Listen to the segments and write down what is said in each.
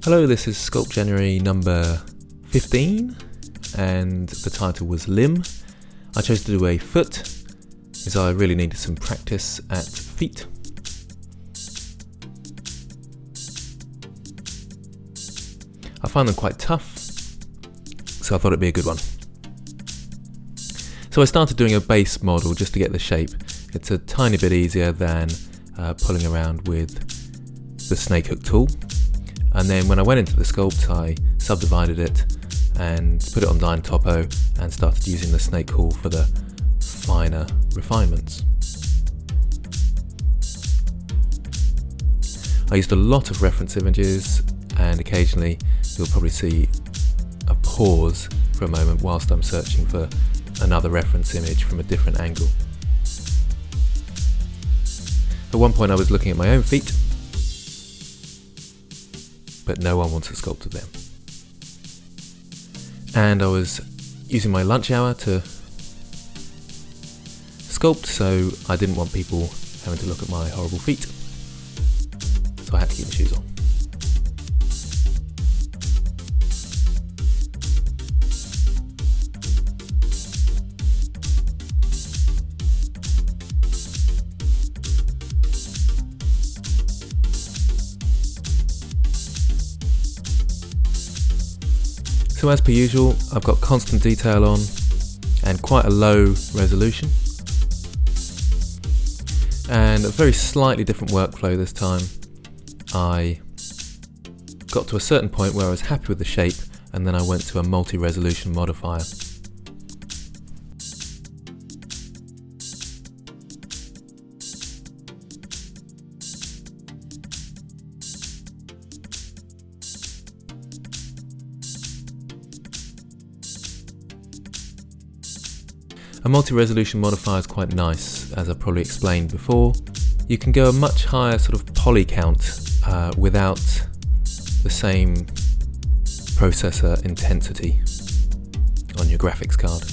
Hello, this is Sculpt January number 15 and the title was Limb. I chose to do a foot as I really needed some practice at feet. I find them quite tough, so I thought it'd be a good one. So I started doing a base model just to get the shape. It's a tiny bit easier than pulling around with the snake hook tool. And then when I went into the sculpt, I subdivided it and put it on Line Topo and started using the snake tool for the finer refinements. I used a lot of reference images, and occasionally you'll probably see a pause for a moment whilst I'm searching for another reference image from a different angle. At one point I was looking at my own feet, but no one wants a sculpt of them. And I was using my lunch hour to sculpt, so I didn't want people having to look at my horrible feet. So I had to keep my shoes on. So as per usual, I've got constant detail on and quite a low resolution. And a very slightly different workflow this time. I got to a certain point where I was happy with the shape, and then I went to a multi-resolution modifier. A multi-resolution modifier is quite nice, as I probably explained before. You can go a much higher sort of poly count without the same processor intensity on your graphics card.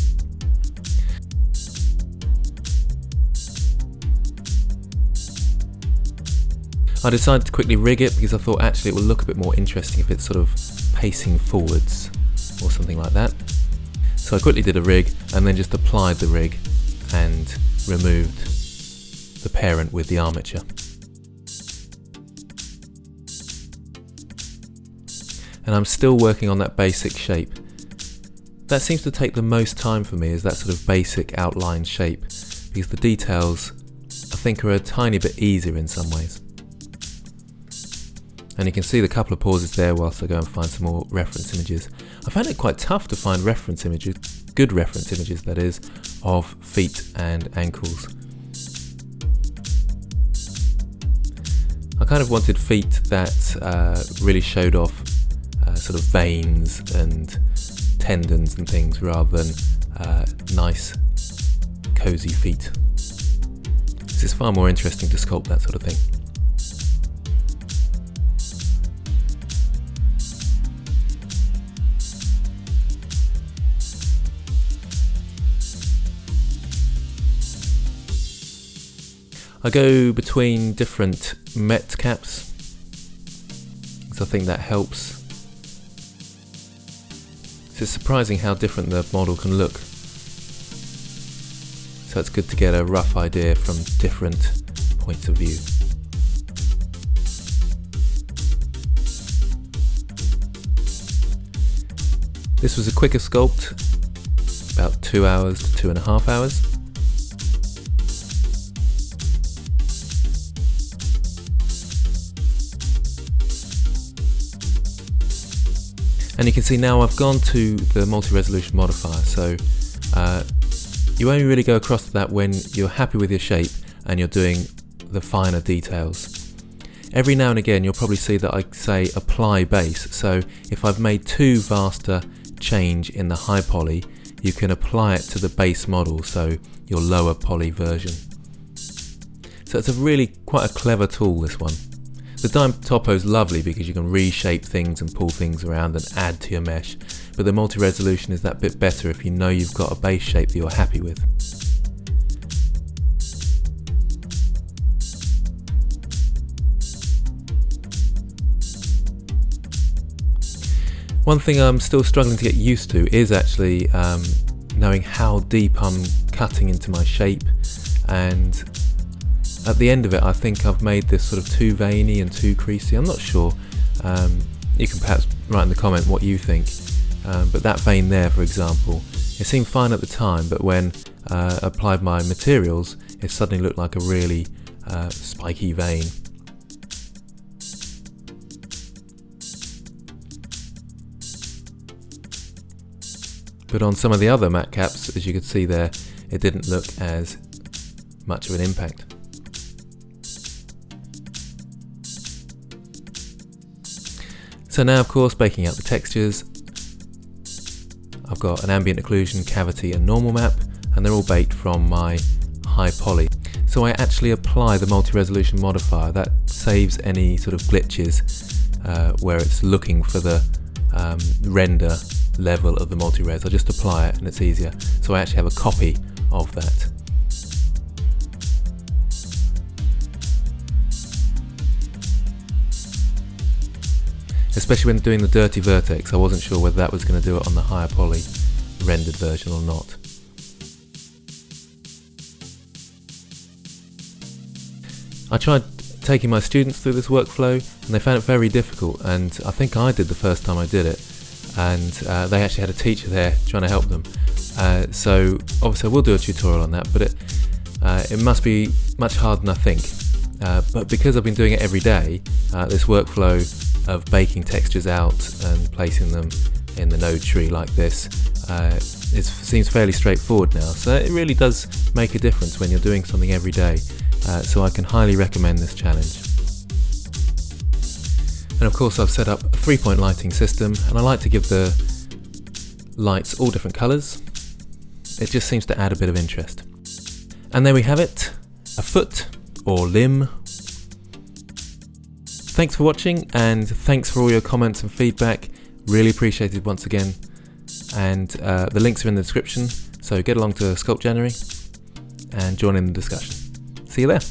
I decided to quickly rig it because I thought actually it will look a bit more interesting if it's sort of pacing forwards or something like that. So I quickly did a rig and then just applied the rig and removed the parent with the armature. And I'm still working on that basic shape. That seems to take the most time for me, is that sort of basic outline shape, because the details I think are a tiny bit easier in some ways. And you can see the couple of pauses there whilst I go and find some more reference images. I found it quite tough to find reference images, good reference images that is, of feet and ankles. I kind of wanted feet that really showed off sort of veins and tendons and things rather than nice, cozy feet. This is far more interesting to sculpt that sort of thing. I go between different met caps, because I think that helps. It's surprising how different the model can look. So it's good to get a rough idea from different points of view. This was a quicker sculpt, about 2 hours to 2.5 hours. And you can see now I've gone to the multi-resolution modifier, so you only really go across to that when you're happy with your shape and you're doing the finer details. Every now and again you'll probably see that I say apply base, so if I've made too vast a change in the high poly, you can apply it to the base model, so your lower poly version. So it's a really quite a clever tool, this one. The Line Topo is lovely because you can reshape things and pull things around and add to your mesh, but the multi-resolution is that bit better if you know you've got a base shape that you're happy with. One thing I'm still struggling to get used to is actually knowing how deep I'm cutting into my shape, and at the end of it I think I've made this sort of too veiny and too creasy. I'm not sure. You can perhaps write in the comment what you think, but that vein there, for example, it seemed fine at the time, but when I applied my materials it suddenly looked like a really spiky vein. But on some of the other matte caps, as you can see there, it didn't look as much of an impact. So now, of course, baking out the textures. I've got an ambient occlusion, cavity and normal map, and they're all baked from my high poly. So I actually apply the multi-resolution modifier. That saves any sort of glitches where it's looking for the render level of the multi-res. I just apply it and it's easier. So I actually have a copy of that. Especially when doing the dirty vertex, I wasn't sure whether that was going to do it on the higher poly rendered version or not. I tried taking my students through this workflow and they found it very difficult, and I think I did the first time I did it, and they actually had a teacher there trying to help them. So obviously I will do a tutorial on that, but it must be much harder than I think. But because I've been doing it every day, this workflow of baking textures out and placing them in the node tree like this, it seems fairly straightforward now. So it really does make a difference when you're doing something every day. So I can highly recommend this challenge. And of course I've set up a 3-point lighting system, and I like to give the lights all different colours. It just seems to add a bit of interest. And there we have it, a foot or limb. Thanks for watching, and thanks for all your comments and feedback. Really appreciated once again. And the links are in the description, so get along to Sculpt January and join in the discussion. See you there.